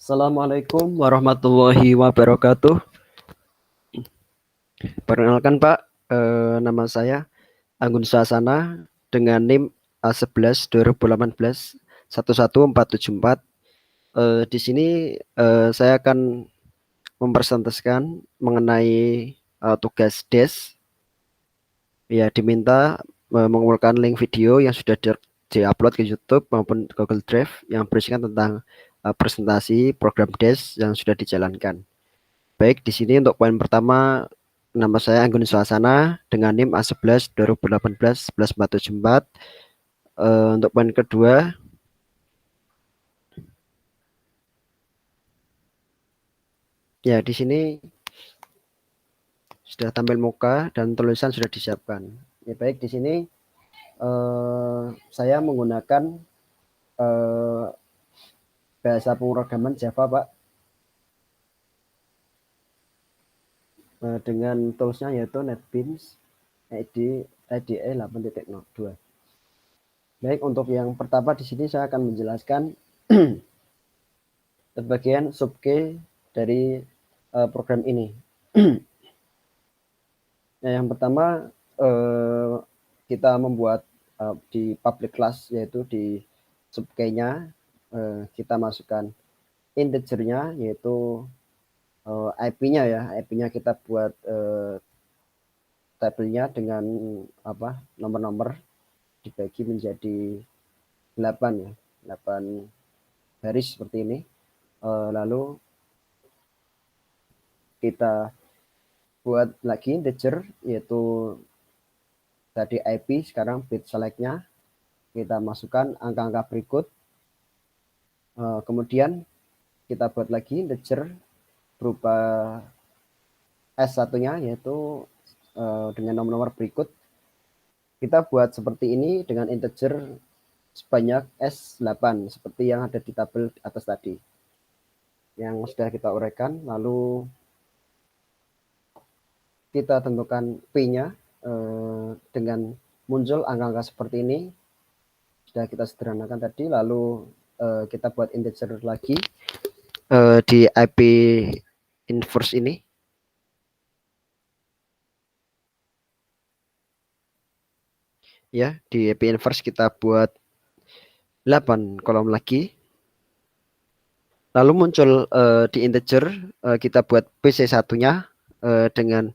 Assalamualaikum warahmatullahi wabarakatuh. Perkenalkan Pak, nama saya Anggun Sasana dengan NIM A11 2018 11474. Di sini saya akan mempresentasikan mengenai tugas DES. Ya, diminta mengumpulkan link video yang sudah di-upload ke YouTube maupun Google Drive yang berisikan tentang presentasi program DES yang sudah dijalankan. Baik, di sini untuk poin pertama, nama saya Anggun Suasana dengan NIM A11 2018 11474. Untuk poin kedua, ya di sini sudah tampil muka dan tulisan sudah disiapkan. Ya baik, di sini saya menggunakan bahasa pemrograman Java, Pak. Dengan toolsnya yaitu NetBeans IDE 8.02. Baik, untuk yang pertama di sini saya akan menjelaskan bagian sub-key dari program ini. Nah, yang pertama kita membuat di public class, yaitu di sub-key-nya kita masukkan integer-nya, yaitu IP-nya ya. IP-nya kita buat tabelnya dengan nomor-nomor dibagi menjadi 8 ya, 8 baris seperti ini. Lalu kita buat lagi integer, yaitu tadi IP, sekarang bit select-nya kita masukkan angka-angka berikut. Kemudian kita buat lagi integer berupa S1-nya, yaitu dengan nomor-nomor berikut. Kita buat seperti ini dengan integer sebanyak S8 seperti yang ada di tabel atas tadi yang sudah kita uraikan. Lalu kita tentukan P-nya dengan muncul angka-angka seperti ini, sudah kita sederhanakan tadi. Lalu kita buat integer lagi di IP inverse ini. Ya, di IP inverse kita buat 8 kolom lagi. Lalu muncul di integer kita buat PC1-nya dengan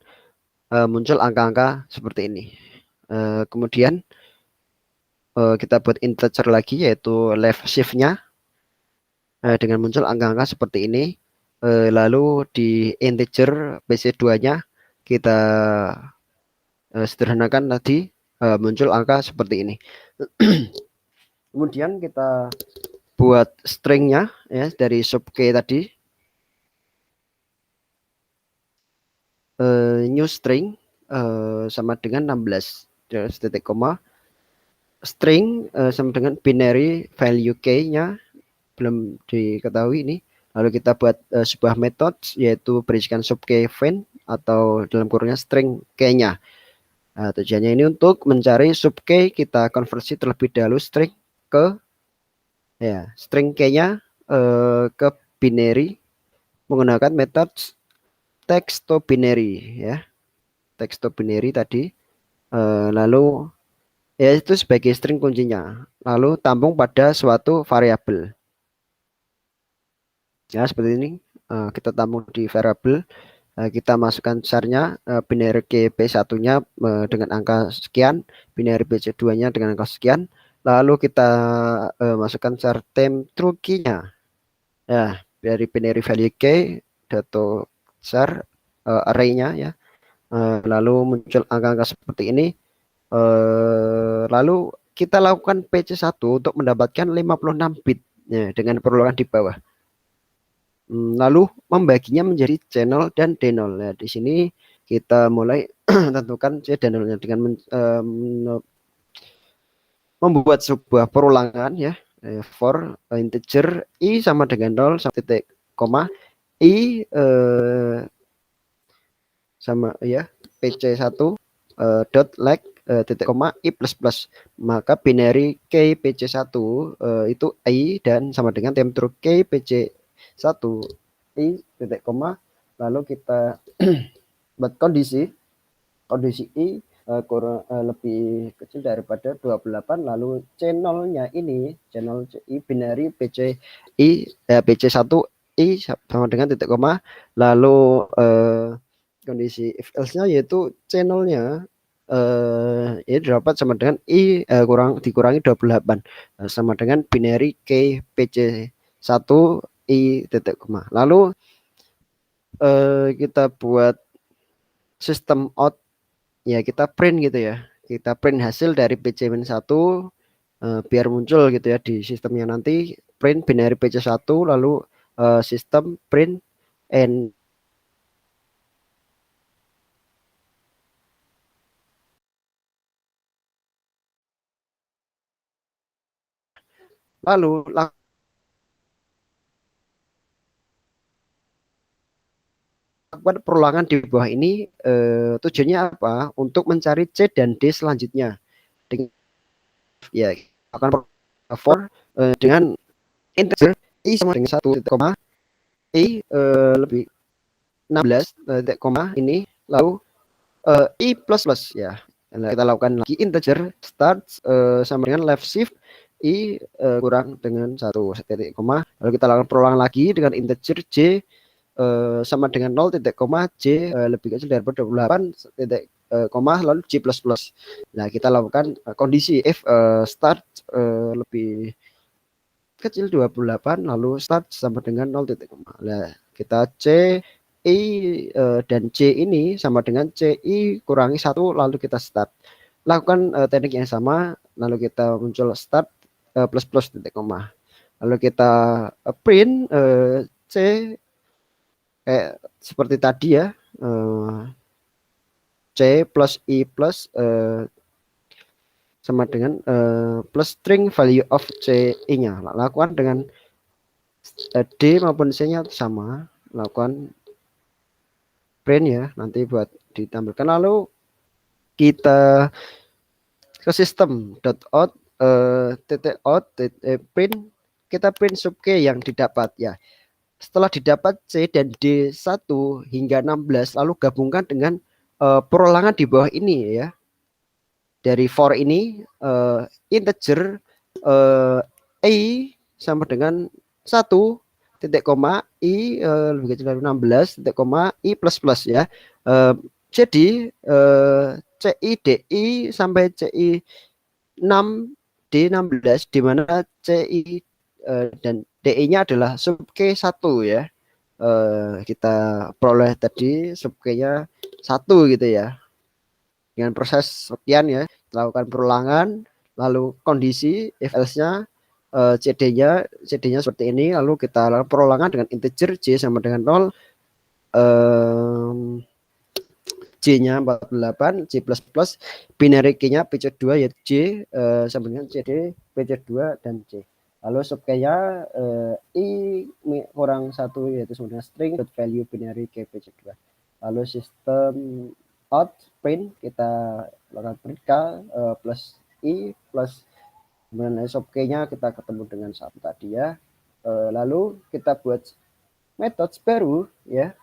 muncul angka-angka seperti ini. Kemudian kita buat integer lagi, yaitu left shift-nya dengan muncul angka-angka seperti ini. Lalu di integer PC2-nya kita sederhanakan tadi, muncul angka seperti ini. Kemudian kita buat string-nya ya dari sub-key tadi. New string sama dengan 16 titik koma. String sama dengan binary value key-nya belum diketahui ini. Lalu kita buat sebuah metode, yaitu berisikan sub-key fin atau dalam kurungnya string key-nya. Nah, tujuannya ini untuk mencari sub-key, kita konversi terlebih dahulu string ke ya string key-nya ke binary menggunakan metode text to binary ya. Text to binary tadi. Lalu ya itu sebagai string kuncinya. Lalu tampung pada suatu variabel. Ya seperti ini. Kita tampung di variabel. Kita masukkan char-nya, binary key P1-nya dengan angka sekian, binary PC2-nya dengan angka sekian. Lalu kita masukkan char temp true key-nya. Ya, dari binary value key data char array-nya ya. Lalu muncul angka-angka seperti ini. Lalu kita lakukan PC1 untuk mendapatkan 56 bit ya, dengan perlukan di bawah. Lalu membaginya menjadi channel dan denol. Nah, di sini kita mulai tentukan denolnya dengan membuat sebuah perulangan ya, for integer i sama dengan 0 sama titik koma i sama ya pc1 dot leg titik koma i plus plus, maka binary k pc1 itu i dan sama dengan temp true k pc 1 i titik koma, lalu kita buat kondisi i kurang lebih kecil daripada 28, lalu C0-nya ini, C0 CI binary PC1 i sama dengan titik koma, lalu kondisi if else-nya yaitu C0-nya ini dapat sama dengan i dikurangi 28 sama dengan binary K PC1 i titik koma. Lalu kita buat sistem out, ya kita print gitu ya, kita print hasil dari PC-1 biar muncul gitu ya di sistemnya nanti, print binary PC1 lalu sistem print and lalu lakukan perulangan di bawah ini. Tujuannya apa? Untuk mencari C dan D selanjutnya. Dengan ya akan for dengan integer i sama dengan 1 koma i lebih 16 koma ini, lalu i plus plus ya. Nah, kita lakukan lagi integer start sama dengan left shift i kurang dengan 1 titik koma, lalu kita lakukan perulangan lagi dengan integer j sama dengan 0 titik koma j lebih kecil daripada 28 titik koma, lalu j plus plus. Nah, kita lakukan kondisi if start lebih kecil 28 lalu start sama dengan 0 titik koma. Nah, kita c i dan c ini sama dengan c i kurangi 1 lalu kita start. Lakukan teknik yang sama, lalu kita muncul start plus plus titik koma. Lalu kita print c kayak seperti tadi ya, c plus i plus sama dengan plus string value of c i-nya. Lakukan dengan d maupun c-nya sama, lakukan print ya nanti buat ditampilkan. Lalu kita ke sistem .out titik out print, kita print sub k yang didapat ya. Setelah didapat C dan D 1 hingga 16, lalu gabungkan dengan perulangan di bawah ini ya. Dari for ini integer i sama dengan 1 titik koma i lebih kecil dari 16 titik koma i plus plus ya. Jadi CI DI sampai CI 6 D16 di mana CI dan DI-nya adalah sub K1 ya. Kita peroleh tadi sub K-nya 1 gitu ya. Dengan proses sekian ya, lakukan perulangan, lalu kondisi if else-nya CD-nya seperti ini, lalu kita lakukan perulangan dengan integer J sama dengan 0, J-nya 48, J++, binary key-nya PC2 yaitu J sama dengan CD, PC2 dan J. Lalu sub key-nya I kurang 1 yaitu sama dengan string value binary key PC2. Lalu sistem out print kita lakukan print K plus I plus kemudian sub key-nya kita ketemu dengan 1 tadi ya. Lalu kita buat metode baru ya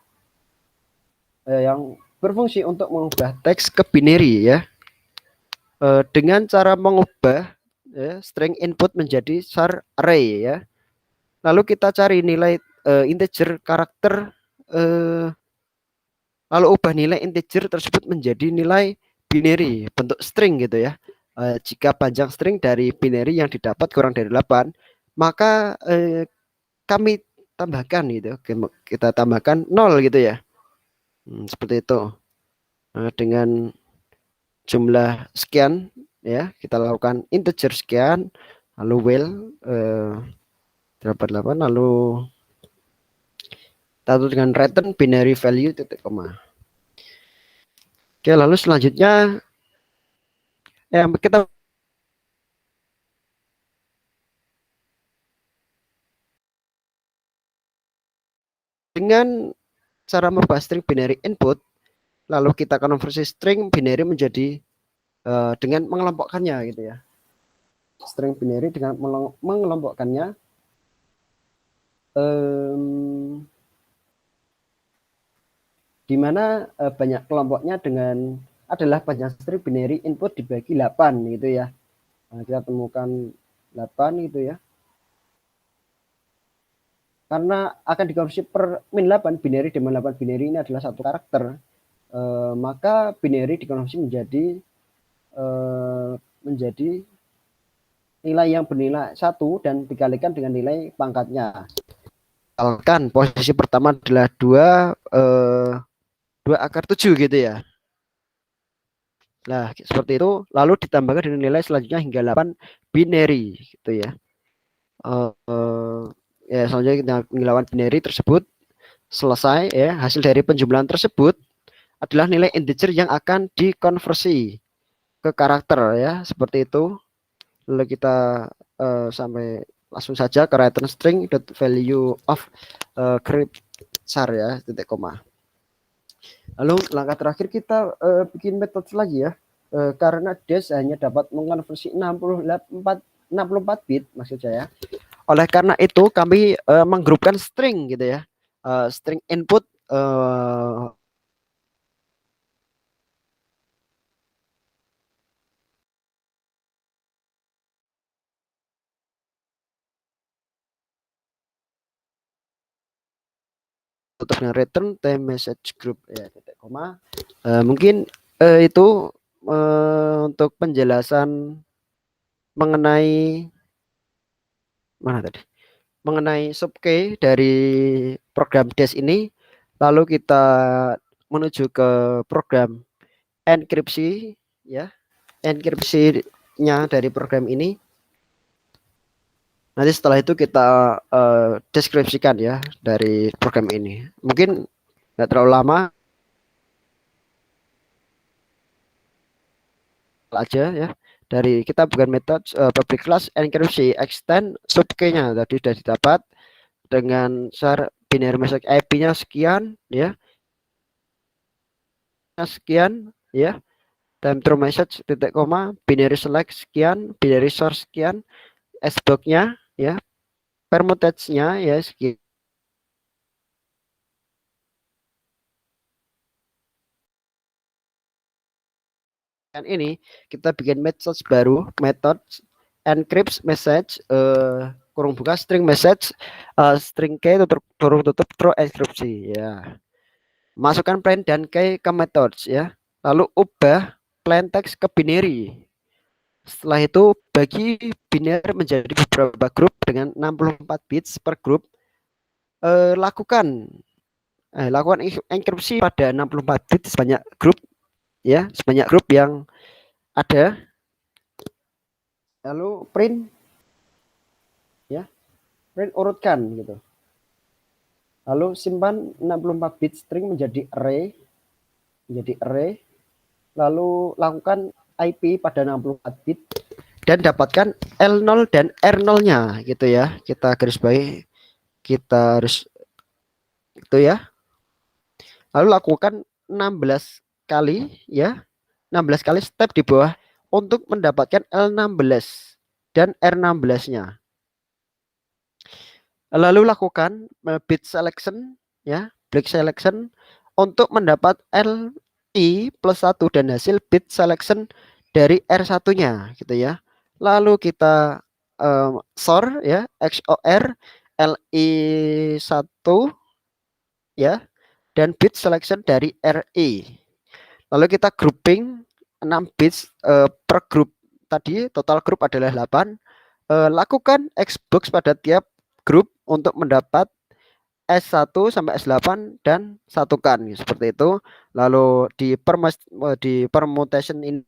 yang berfungsi untuk mengubah teks ke binary ya, dengan cara mengubah ya, string input menjadi char array ya. Lalu kita cari nilai integer karakter, lalu ubah nilai integer tersebut menjadi nilai binary bentuk string gitu ya. Jika panjang string dari binary yang didapat kurang dari 8, maka kami tambahkan gitu, kita tambahkan 0 gitu ya. Seperti itu. Dengan jumlah sekian ya, kita lakukan integer sekian, lalu while 8 lalu taruh dengan return binary value titik koma. Oke, lalu selanjutnya kita dengan cara merubah string binary input, lalu kita konversi string binary menjadi dengan mengelompokkannya gitu ya. String binary dengan mengelompokkannya em, di mana banyak kelompoknya dengan adalah banyak string binary input dibagi 8 gitu ya. Nah, kita temukan 8 gitu ya. Karena akan dikonversi per min 8 binary, di mana 8 binary ini adalah satu karakter, maka binary dikonversi menjadi nilai yang bernilai 1 dan dikalikan dengan nilai pangkatnya. Misalkan posisi pertama adalah 2 akar 7 gitu ya. Nah, seperti itu lalu ditambahkan dengan nilai selanjutnya hingga 8 binary gitu ya. Uh, uh, ya selanjutnya kita menghilangkan binary tersebut selesai ya. Hasil dari penjumlahan tersebut adalah nilai integer yang akan dikonversi ke karakter ya, seperti itu. Lalu kita sampai langsung saja ke return string value of script char ya, titik koma. Lalu langkah terakhir kita bikin metode lagi ya. Karena dash hanya dapat mengonversi 64 bit maksud saya. Oleh karena itu kami menggrupkan string gitu ya. String input tutup dengan return time message group ya, titik koma. Mungkin itu untuk penjelasan mengenai mana tadi? Mengenai sub key dari program dash ini. Lalu kita menuju ke program enkripsi ya. Enkripsinya dari program ini. Nanti setelah itu kita deskripsikan ya dari program ini. Mungkin nggak terlalu lama aja ya. Dari kita bukan metode public class enkripsi extend sub key-nya tadi sudah didapat dengan share binary message IP-nya sekian ya. Sekian ya. Time true message titik koma binary select sekian, binary source sekian, sbox-nya ya, permutage-nya ya sekian. Dan ini kita bikin metode baru, metode encrypt message kurung buka string message string key kurung tutup through enkripsi ya. Masukkan plain dan key ke methods ya. Lalu ubah plain text ke binary. Setelah itu bagi binary menjadi beberapa grup dengan 64 bits per grup. Lakukan enkripsi pada 64 bit sebanyak grup ya, sebanyak grup yang ada. Lalu print ya, print urutkan gitu. Lalu simpan 64 bit string menjadi array, lalu lakukan IP pada 64 bit dan dapatkan L0 dan R0-nya gitu ya. Kita garis bawahi, kita harus itu ya. Lalu lakukan 16 kali ya. 16 kali step di bawah untuk mendapatkan L16 dan R16-nya. Lalu lakukan bit selection ya, bit selection untuk mendapat LI plus 1 dan hasil bit selection dari R1-nya gitu ya. Lalu kita XOR ya, XOR LI 1 ya dan bit selection dari RI. Lalu kita grouping 6 bits per grup. Tadi total grup adalah 8. Lakukan Xbox pada tiap grup untuk mendapat S1 sampai S8 dan satukan seperti itu. Lalu di permutation ini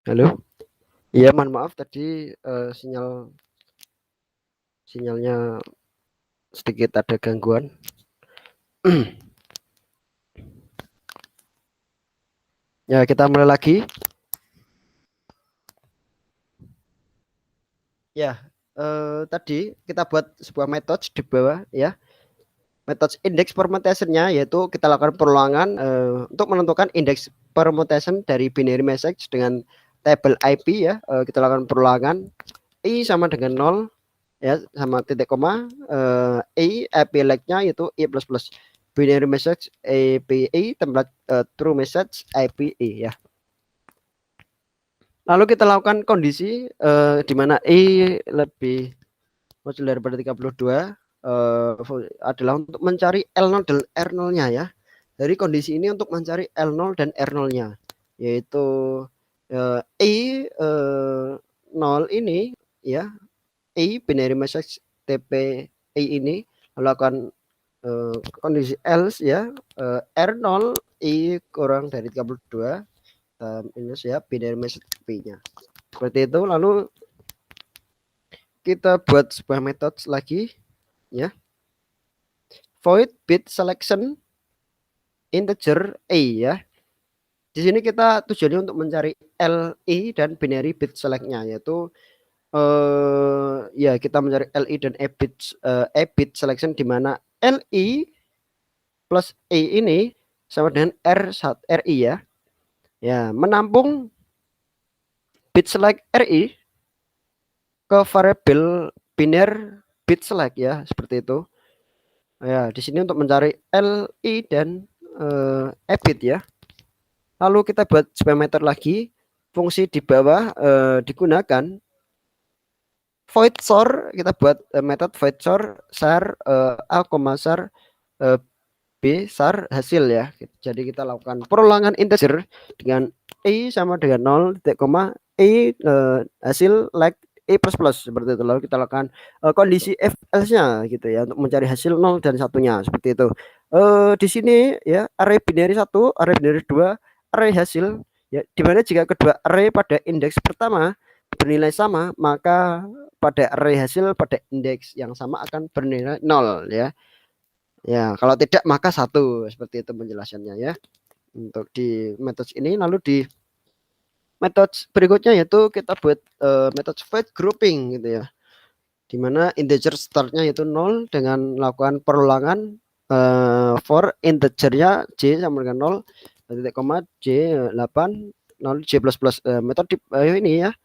Halo? Iya, mohon maaf tadi sinyalnya sedikit ada gangguan. Ya, kita mulai lagi. Ya, tadi kita buat sebuah metode di bawah ya. Metode index permutation-nya yaitu kita lakukan perulangan untuk menentukan indeks permutation dari binary message dengan table IP ya. Kita lakukan perulangan i sama dengan 0 ya, sama titik koma, i IP leg-nya yaitu i plus plus, binary message API template true message API ya. Lalu kita lakukan kondisi di mana i lebih kecil daripada 32 adalah untuk mencari L0 dan R0-nya ya. Dari kondisi ini untuk mencari L0 dan R0-nya, yaitu i 0 ini ya, i binary message TPI ini melakukan kondisi else ya, R0 i kurang dari 32 ini ya binary message P-nya. Seperti itu. Lalu kita buat sebuah metode lagi ya. Void bit selection integer A ya. Di sini kita tujuannya untuk mencari LI dan binary bit select-nya, yaitu ya kita mencari LI dan A bit selection di mana LI plus A ini sama dengan RI ya. Ya, menampung bit select RI ke variabel biner bit select ya, seperti itu. Ya, di sini untuk mencari LI dan A bit ya. Lalu kita buat sebuah metode lagi, fungsi di bawah digunakan void sor, kita buat metode void sor sar a, sar b sar hasil ya. Jadi kita lakukan perulangan integer dengan i sama dengan 0 titik koma i hasil like i plus plus, seperti itu. Lalu kita lakukan kondisi if else-nya gitu ya untuk mencari hasil 0 dan satunya, seperti itu. Di sini ya array binary 1, array binary 2, array hasil ya, dimana jika kedua array pada indeks pertama bernilai sama, maka pada array hasil pada indeks yang sama akan bernilai 0 ya. Ya, kalau tidak maka 1, seperti itu penjelasannya ya. Untuk di metode ini. Lalu di metode berikutnya yaitu kita buat metode void grouping gitu ya. Dimana integer startnya yaitu 0 dengan melakukan perulangan for integernya j sama dengan 0 titik koma j 8 0 j plus plus. Metode ini ya,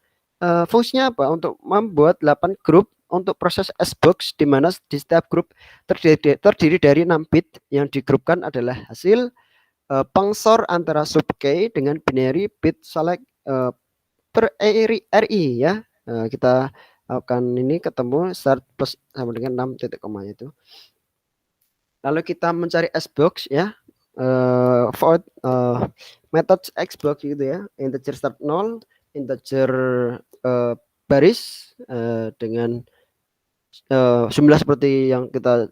fungsinya apa? Untuk membuat 8 grup untuk proses sbox, di mana di setiap grup terdiri dari 6 bit. Yang digrupkan adalah hasil pengsor antara sub k dengan binary bit select per RI ya. Kita akan ini ketemu start plus sama dengan 6 titik koma itu. Lalu kita mencari sbox ya, void method xbox gitu ya, integer start 0, integer baris dengan jumlah seperti yang kita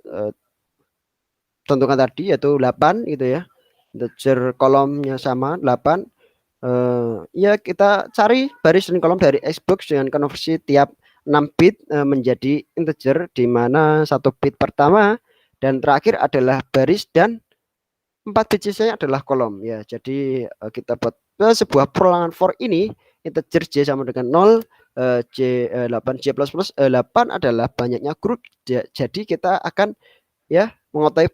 tentukan tadi, yaitu 8 gitu ya. Integer kolomnya sama 8. Ya kita cari baris dan kolom dari xbox dengan konversi tiap 6 bit menjadi integer, di mana 1 bit pertama dan terakhir adalah baris dan 4 bit sisanya adalah kolom ya. Jadi kita buat sebuah perulangan for ini, integer j sama dengan 0, j 8 j plus plus 8 adalah banyaknya grup. Jadi kita akan ya mengetahui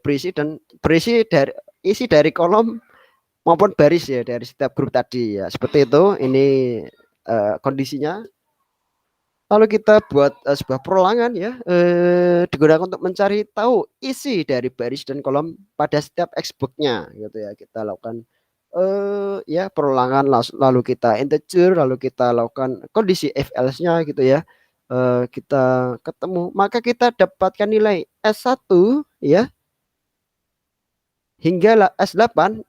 berisi dari isi dari kolom maupun baris ya dari setiap grup tadi ya, seperti itu. Ini kondisinya. Lalu kita buat sebuah perulangan ya, digunakan untuk mencari tahu isi dari baris dan kolom pada setiap xbox-nya gitu ya. Kita lakukan ya perulangan, lalu kita integer, lalu kita lakukan kondisi if else-nya gitu ya. Kita ketemu, maka kita dapatkan nilai S1 ya hingga S8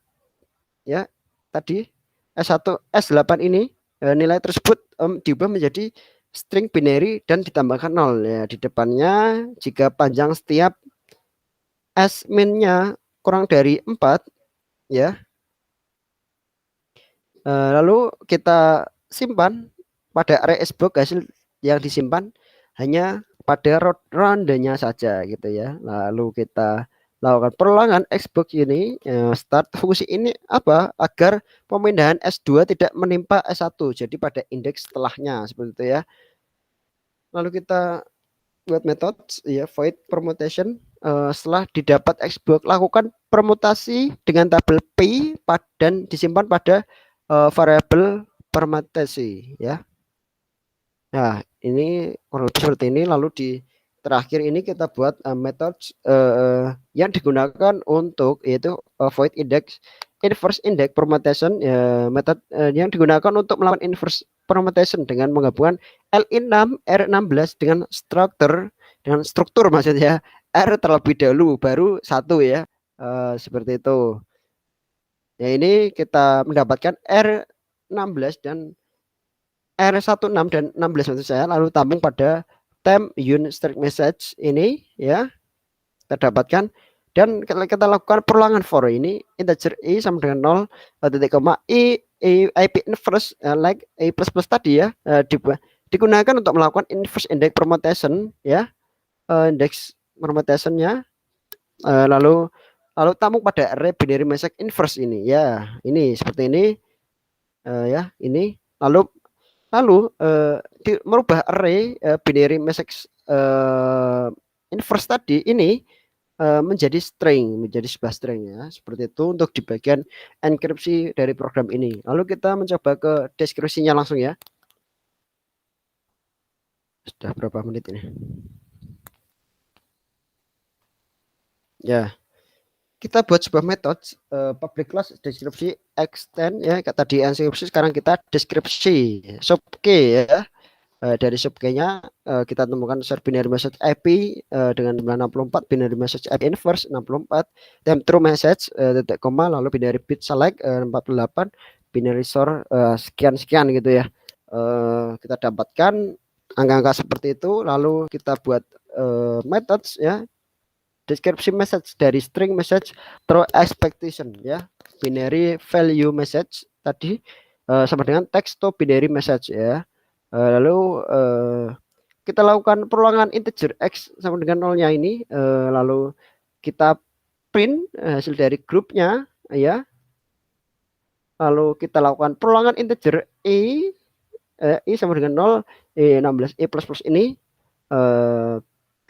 ya. Tadi S1 S8 ini nilai tersebut diubah menjadi string binary dan ditambahkan 0 ya di depannya. Jika panjang setiap S min-nya kurang dari 4 ya. Lalu kita simpan pada array sbox, hasil yang disimpan hanya pada randanya saja gitu ya. Lalu kita lakukan perulangan xbox ini, start fungsi ini apa? Agar pemindahan S2 tidak menimpa S1, jadi pada indeks setelahnya seperti itu ya. Lalu kita buat metode ya void permutation, setelah didapat xbox lakukan permutasi dengan tabel p dan disimpan pada variabel permutasi ya. Nah, ini kurang lebih seperti ini. Lalu di terakhir ini kita buat metode yang digunakan untuk yaitu void index inverse index permutation, metode yang digunakan untuk melakukan inverse permutation dengan menggabungkan L6 R16 dengan struktur maksudnya R terlebih dahulu baru satu ya, seperti itu. Ya, ini kita mendapatkan R16 dan R16 dan 16 maksud saya, lalu tampung pada temp unit string message ini ya, kita dapatkan dan kita lakukan perulangan for ini integer i sama dengan 0 titik koma IP inverse like i plus plus tadi ya, digunakan untuk melakukan inverse index permutation ya, index permutationnya, lalu tampung pada array binary message inverse ini ya, ini seperti ini ya, ini lalu merubah array binary message inverse tadi ini menjadi sebuah string ya, seperti itu untuk di bagian enkripsi dari program ini. Lalu kita mencoba ke deskripsinya langsung ya. Sudah berapa menit ini? Ya, kita buat sebuah metode public class deskripsi extend ya, tadi enkripsi, sekarang kita deskripsi sub key ya. Dari sub key-nya kita temukan share binary message IP dengan 64, binary message IP inverse 64, temp true message titik koma, lalu binary bit select 48, binary sort sekian gitu ya. Kita dapatkan angka-angka seperti itu, lalu kita buat methods ya, deskripsi message dari string message through expectation ya, binary value message tadi sama dengan text to binary message ya. Lalu kita lakukan perulangan integer x sama dengan nolnya ini, lalu kita print hasil dari grupnya ya, lalu kita lakukan perulangan integer i sama dengan 0, 16 i plus plus ini,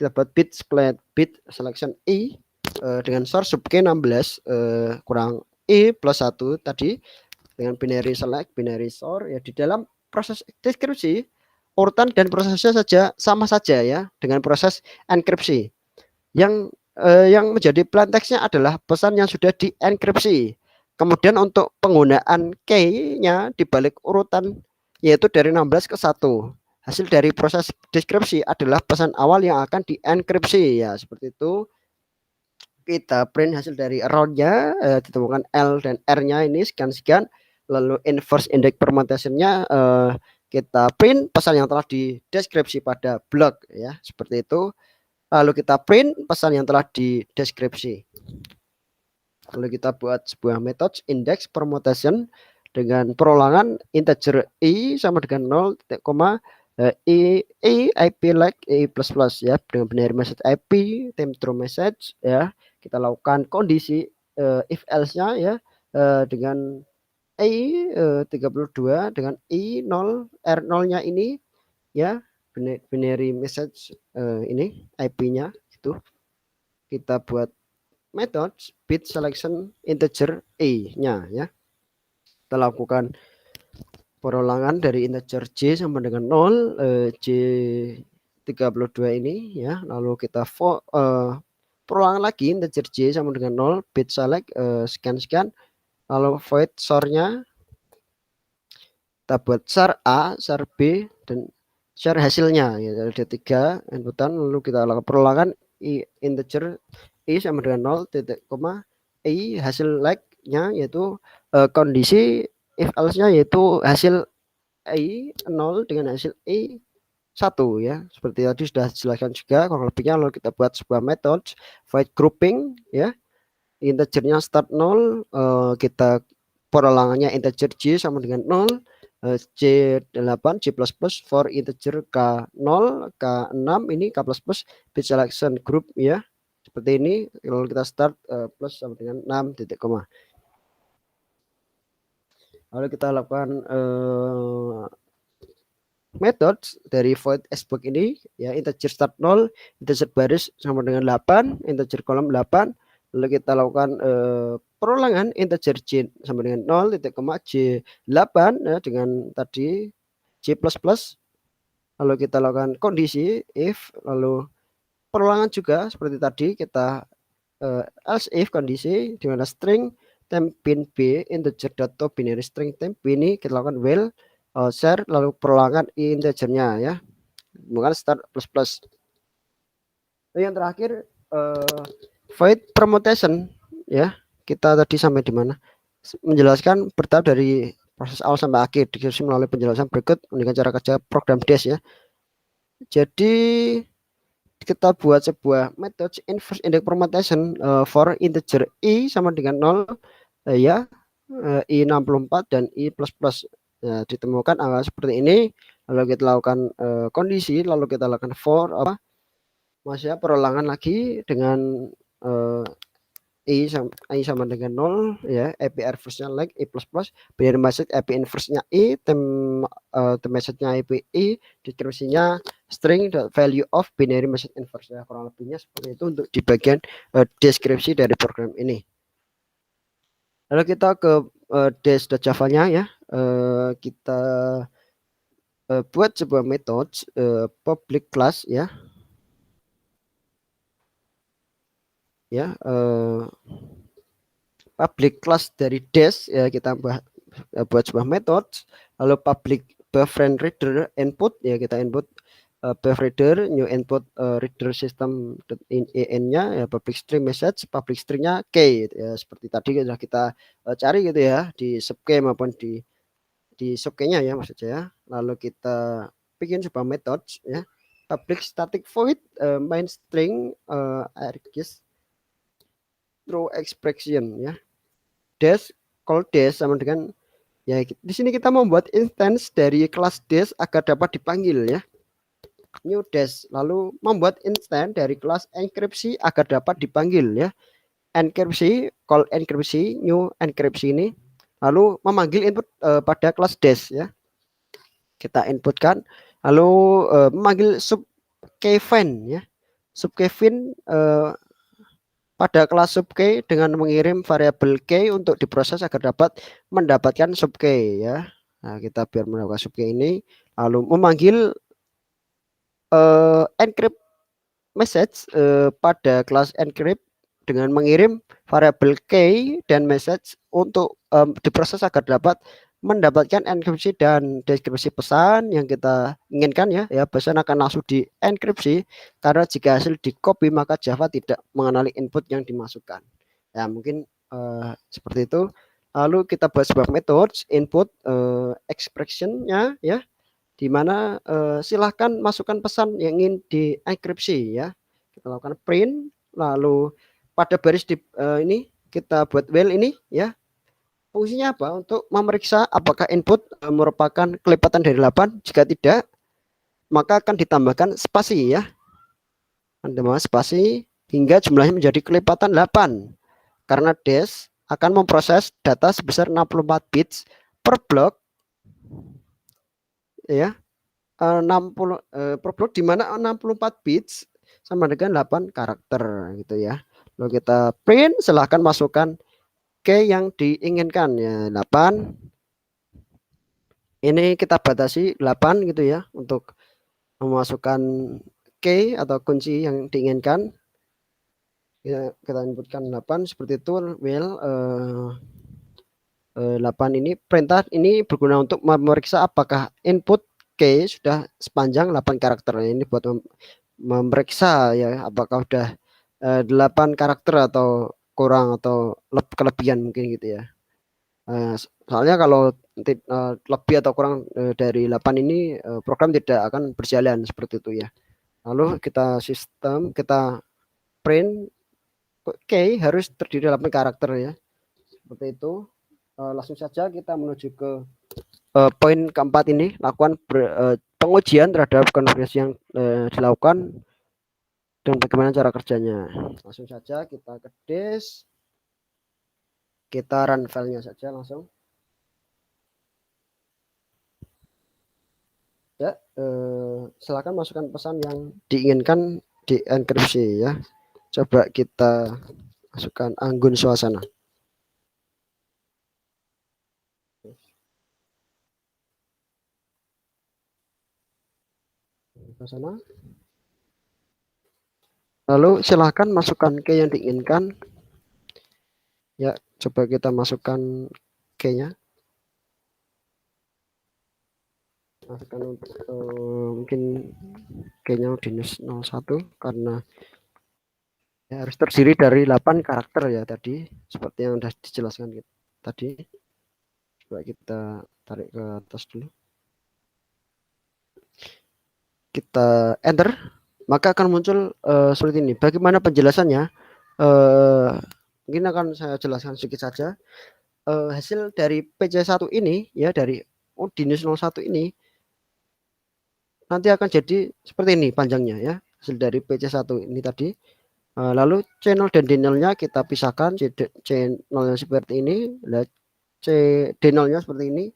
kita buat bit selection i dengan source sub k 16 kurang i plus 1 tadi dengan binary select binary sort ya. Di dalam proses deskripsi urutan dan prosesnya sama saja ya dengan proses enkripsi. Yang menjadi plain text-nya adalah pesan yang sudah dienkripsi. Kemudian untuk penggunaan key-nya di balik urutan yaitu dari 16 ke 1. Hasil dari proses deskripsi adalah pesan awal yang akan dienkripsi ya, seperti itu. Kita print hasil dari round-nya, ditemukan L dan R-nya ini sekian-sekian. Lalu inverse index permutation-nya kita print pesan yang telah dideskripsi pada blok ya, seperti itu. Lalu kita print pesan yang telah dideskripsi. Lalu kita buat sebuah metode index permutation dengan perulangan integer i sama dengan 0, i IP like i plus plus ya, dengan binary message IP temp true message ya. Kita lakukan kondisi if else-nya ya, dengan i 32 dengan i 0 R0-nya ini ya, binary message ini IP-nya itu. Kita buat metode bit selection integer i-nya ya. Kita lakukan perulangan dari integer j sama dengan 0, j 32 ini ya. Lalu kita perulangan lagi integer j sama dengan 0, bit select sekian-sekian. Lalu void sort-nya kita buat char A, char B, dan char hasilnya ya, ada 3 inputan. Lalu kita lakukan perulangan integer i sama dengan 0, titik koma i hasil like-nya yaitu kondisi if else-nya yaitu hasil i 0 dengan hasil i 1 ya, seperti tadi sudah dijelaskan juga kurang lebihnya. Lalu kita buat sebuah metode void grouping ya, integernya start 0, kita perulangannya integer j sama dengan 0, C8 C++ for integer K0 K6 ini K++ bit selection group ya. Seperti ini kalau kita start plus sama dengan 6 titik koma. Lalu kita lakukan metode dari void sbox ini ya, integer start 0, integer baris sama dengan 8, integer kolom 8. Lalu kita lakukan perulangan integer J sama dengan 0 titik koma J8 ya, dengan tadi J++. Lalu kita lakukan kondisi if, lalu perulangan juga seperti tadi kita else if kondisi di mana string temp bin b integer data binary string temp ini kita lakukan while share, lalu perulangan integernya ya, bukan start plus plus. Lalu yang terakhir void permutation ya, kita tadi sampai di mana, menjelaskan bertahap dari proses awal sampai akhir deskripsi melalui penjelasan berikut dengan cara kerja program dash ya. Jadi kita buat sebuah metode inverse index permutation for integer i sama dengan 0 ya, i64 dan i++. Ya, ditemukan angka seperti ini, lalu kita lakukan kondisi, lalu kita lakukan for apa, maksudnya perulangan lagi dengan i sama dengan 0 ya, ep reverse-nya like i++, binary message ep inverse-nya i, tem message-nya ep i, deskripsinya string value of binary message inverse ya, kurang lebihnya seperti itu untuk di bagian deskripsi dari program ini. Lalu kita ke dash.java-nya ya, kita buat sebuah metode public class ya, public class dari dash ya, kita buat sebuah metode, lalu public buffer reader input ya, kita input buffer reader new input reader system in-nya ya, public string message, public stringnya k ya, seperti tadi sudah kita cari gitu ya di sub k maupun di sub k-nya ya maksud saya. Lalu kita bikin sebuah metode ya, public static void main string args through expression ya, dash call dash sama dengan ya, di sini kita membuat instance dari kelas dash agar dapat dipanggil ya, new dash, lalu membuat instance dari kelas enkripsi agar dapat dipanggil ya, enkripsi call enkripsi new enkripsi ini, lalu memanggil input pada kelas dash ya, kita inputkan, lalu memanggil sub kevin ya, sub kevin pada kelas sub k dengan mengirim variabel k untuk diproses agar dapat mendapatkan sub k ya. Nah, kita biar mendapatkan sub k ini, lalu memanggil encrypt message pada kelas encrypt dengan mengirim variabel k dan message untuk diproses agar dapat mendapatkan enkripsi dan deskripsi pesan yang kita inginkan ya. Ya, pesan akan langsung di enkripsi karena jika hasil di copy maka Java tidak mengenali input yang dimasukkan. Ya, mungkin seperti itu. Lalu kita buat sebuah metode input expression-nya ya, di mana silahkan masukkan pesan yang ingin di enkripsi ya. Kita lakukan print, lalu pada baris di ini kita buat while ini ya. Fungsinya apa? Untuk memeriksa apakah input merupakan kelipatan dari 8. Jika tidak, maka akan ditambahkan spasi ya. Tambah spasi hingga jumlahnya menjadi kelipatan 8. Karena dash akan memproses data sebesar 64 bits per blok ya. 60 per blok, di mana 64 bits sama dengan 8 karakter gitu ya. Lalu kita print, silahkan masukkan K yang diinginkan ya, 8. Ini kita batasi 8 gitu ya untuk memasukkan K atau kunci yang diinginkan. Ya, kita inputkan 8 seperti itu. Well, 8 ini perintah ini berguna untuk memeriksa apakah input K sudah sepanjang 8 karakter. Ini buat memeriksa ya apakah sudah 8 karakter atau kurang atau kelebihan mungkin gitu ya. Soalnya kalau lebih atau kurang dari 8 ini program tidak akan berjalan seperti itu ya. Lalu kita sistem, kita print K harus terdiri 8 karakter ya. Seperti itu. Langsung saja kita menuju ke poin keempat ini, lakukan pengujian terhadap konfigurasi yang dilakukan dan bagaimana cara kerjanya. Langsung saja kita ke disk, kita run filenya saja langsung. Ya, silakan masukkan pesan yang diinginkan di enkripsi ya. Coba kita masukkan Anggun Suasana. Suasana. Lalu silahkan masukkan key yang diinginkan. Ya, coba kita masukkan key-nya. Masukkan untuk mungkin key-nya Dinus 01 karena ya, harus terdiri dari 8 karakter ya tadi, seperti yang sudah dijelaskan tadi. Coba kita tarik ke atas dulu. Kita enter, maka akan muncul seperti ini. Bagaimana penjelasannya? Mungkin akan saya jelaskan sedikit saja. Hasil dari PC1 ini ya, dari Dinus 01 ini nanti akan jadi seperti ini panjangnya ya, hasil dari PC1 ini tadi. Lalu channel dan D0-nya kita pisahkan, channelnya seperti ini, D0-nya seperti ini.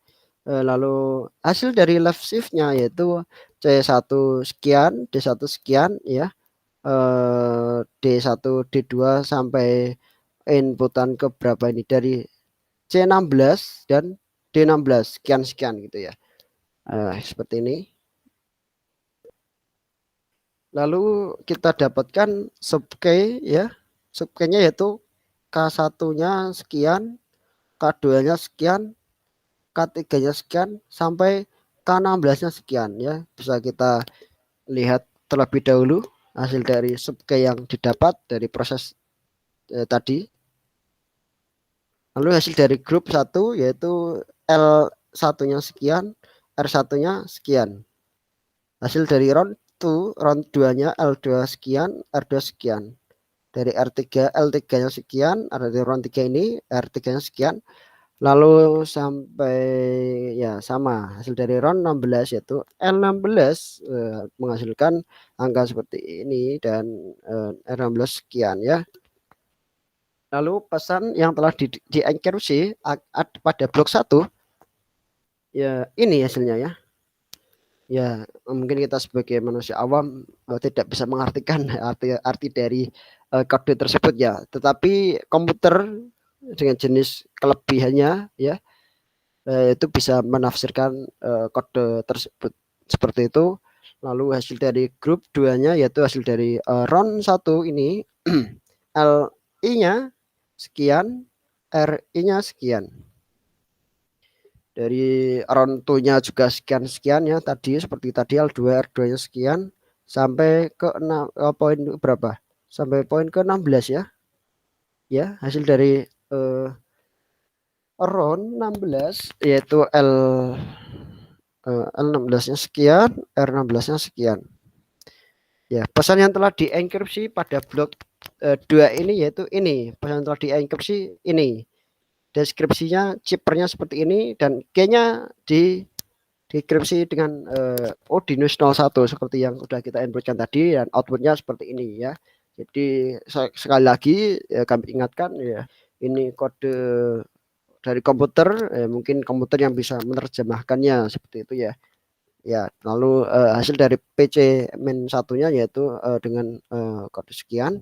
Lalu hasil dari left shift-nya yaitu C1 sekian, D1 sekian ya, D1, D2 sampai inputan ke berapa ini, dari C16 dan D16 sekian-sekian gitu ya. Seperti ini. Lalu kita dapatkan subkey ya. Subkey-nya yaitu K1-nya sekian, K2-nya sekian, K3-nya sekian sampai K16-nya sekian ya. Bisa kita lihat terlebih dahulu hasil dari subkey yang didapat dari proses tadi. Lalu hasil dari grup 1 yaitu L1-nya sekian, R1-nya sekian. Hasil dari round 2-nya L2 sekian, R2 sekian. Dari R3, L3-nya sekian, dari round 3 ini R3-nya sekian. Lalu sampai ya sama hasil dari round 16 yaitu L16 menghasilkan angka seperti ini dan R16 sekian ya. Lalu pesan yang telah dienkripsi pada blok 1 ya, ini hasilnya ya. Ya, mungkin kita sebagai manusia awam tidak bisa mengartikan arti dari kode tersebut ya. Tetapi komputer dengan jenis kelebihannya ya, itu bisa menafsirkan kode tersebut seperti itu. Lalu hasil dari grup 2-nya yaitu hasil dari round 1 ini LI-nya sekian, RI-nya sekian. Dari round 2-nya juga sekian-sekian ya, tadi seperti tadi L2 R2-nya sekian sampai ke poin berapa? Sampai poin ke 16 ya. Ya, hasil dari round 16 yaitu L16-nya sekian, R16-nya sekian. Ya, pesan yang telah dienkripsi pada blok 2 ini yaitu ini. Pesan yang telah dienkripsi ini. Deskripsinya chippernya seperti ini dan key-nya dekripsi dengan Dinus 01 seperti yang sudah kita inputkan tadi, dan outputnya seperti ini ya. Jadi sekali lagi ya, kami ingatkan ya, ini kode dari komputer, mungkin komputer yang bisa menerjemahkannya seperti itu ya. Ya, lalu hasil dari PC min satunya yaitu dengan kode sekian,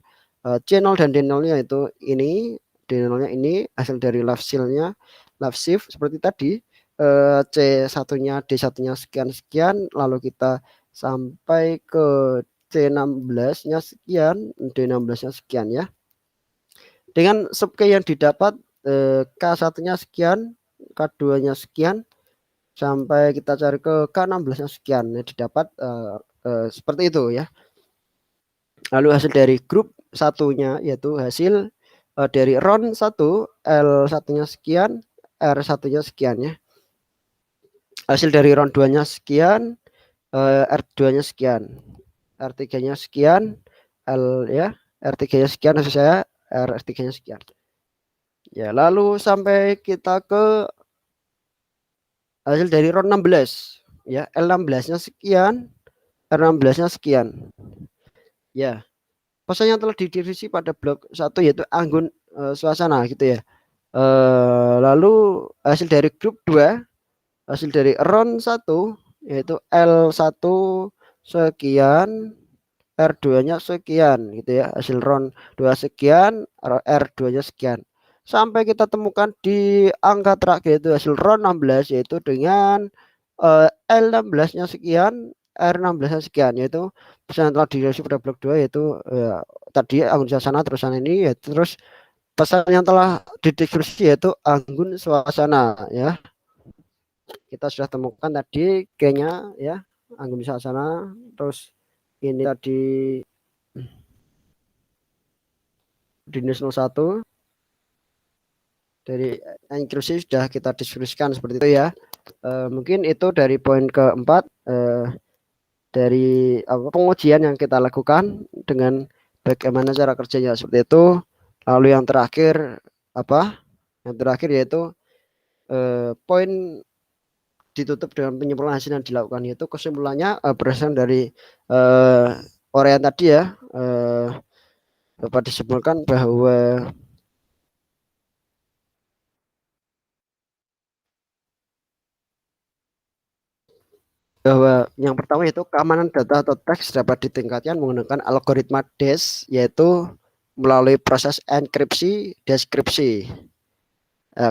channel dan D0-nya itu ini, D0-nya ini hasil dari left shift seperti tadi, C1-nya D1-nya sekian-sekian, lalu kita sampai ke C16-nya sekian, D16-nya sekian ya. Dengan subkey yang didapat K1-nya sekian, K2-nya sekian, sampai kita cari ke K16-nya sekian ya, didapat seperti itu ya. Lalu hasil dari grup satunya yaitu hasil dari round 1 L1-nya sekian, R1-nya sekian ya. Hasil dari round 2-nya sekian, R2-nya sekian, R3-nya sekian, L ya, R3-nya sekian, maksud saya R3-nya sekian. Ya, lalu sampai kita ke hasil dari round 16 ya, L16-nya sekian, R16-nya sekian. Ya, pesan yang telah didirisi pada blok satu yaitu anggun suasana gitu ya. Lalu hasil dari grup 2, hasil dari round satu yaitu L1 sekian, R2-nya sekian gitu ya. Hasil round 2 sekian, R2-nya sekian. Sampai kita temukan di angka terakhir itu hasil round 16 yaitu dengan L16-nya sekian, R16-nya sekian, yaitu pesan yang telah direvisi pada blok 2 yaitu tadi anggun suasana terusan ini ya, terus pesan yang telah dideskripsi yaitu anggun suasana ya. Kita sudah temukan tadi kayaknya ya, anggun suasana, terus ini tadi Dinus 01 dari inklusi sudah kita diskusikan seperti itu ya. Mungkin itu dari poin keempat, dari pengujian yang kita lakukan dengan bagaimana cara kerjanya seperti itu. Lalu yang terakhir apa? Yang terakhir yaitu poin ditutup dengan penyempurnaan hasil yang dilakukan, yaitu kesimpulannya berdasarkan dari eh, Orion tadi ya, dapat disimpulkan bahwa yang pertama yaitu keamanan data atau teks dapat ditingkatkan menggunakan algoritma DES, yaitu melalui proses enkripsi deskripsi.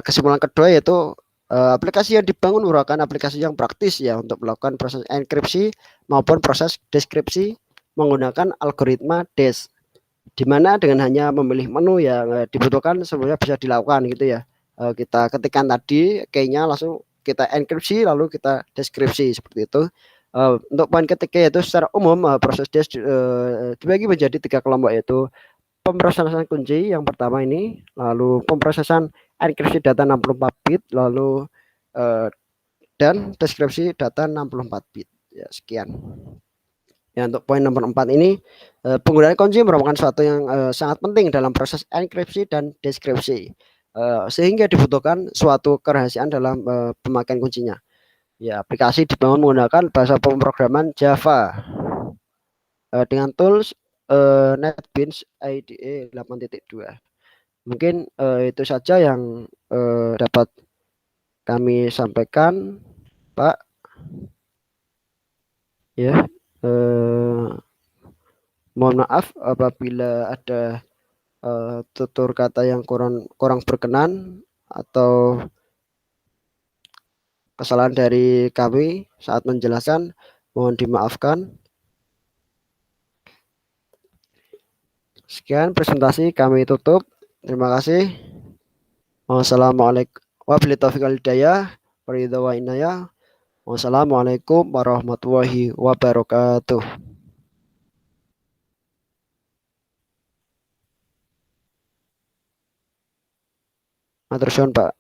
Kesimpulan kedua yaitu aplikasi yang dibangun merupakan aplikasi yang praktis ya untuk melakukan proses enkripsi maupun proses deskripsi menggunakan algoritma DES, di mana dengan hanya memilih menu yang dibutuhkan semuanya bisa dilakukan gitu ya. Kita ketikkan tadi kayaknya langsung kita enkripsi lalu kita deskripsi seperti itu. Untuk poin ketiga yaitu secara umum proses DES dibagi menjadi 3 kelompok, yaitu pemrosesan kunci yang pertama ini, lalu pemrosesan enkripsi data 64 bit, lalu dan deskripsi data 64 bit. Ya, sekian. Ya, untuk poin nomor 4 ini, penggunaan kunci merupakan suatu yang sangat penting dalam proses enkripsi dan deskripsi, sehingga dibutuhkan suatu kerahasiaan dalam pemakaian kuncinya. Ya, aplikasi dibangun menggunakan bahasa pemrograman Java dengan tools NetBeans IDE 8.2. Mungkin itu saja yang dapat kami sampaikan, Pak. Ya, mohon maaf apabila ada tutur kata yang kurang kurang berkenan atau kesalahan dari kami saat menjelaskan, mohon dimaafkan. Sekian presentasi kami tutup. Terima kasih. Wassalamualaikum Wassalamualaikum warahmatullahi wabarakatuh. Matur suwun, Pak.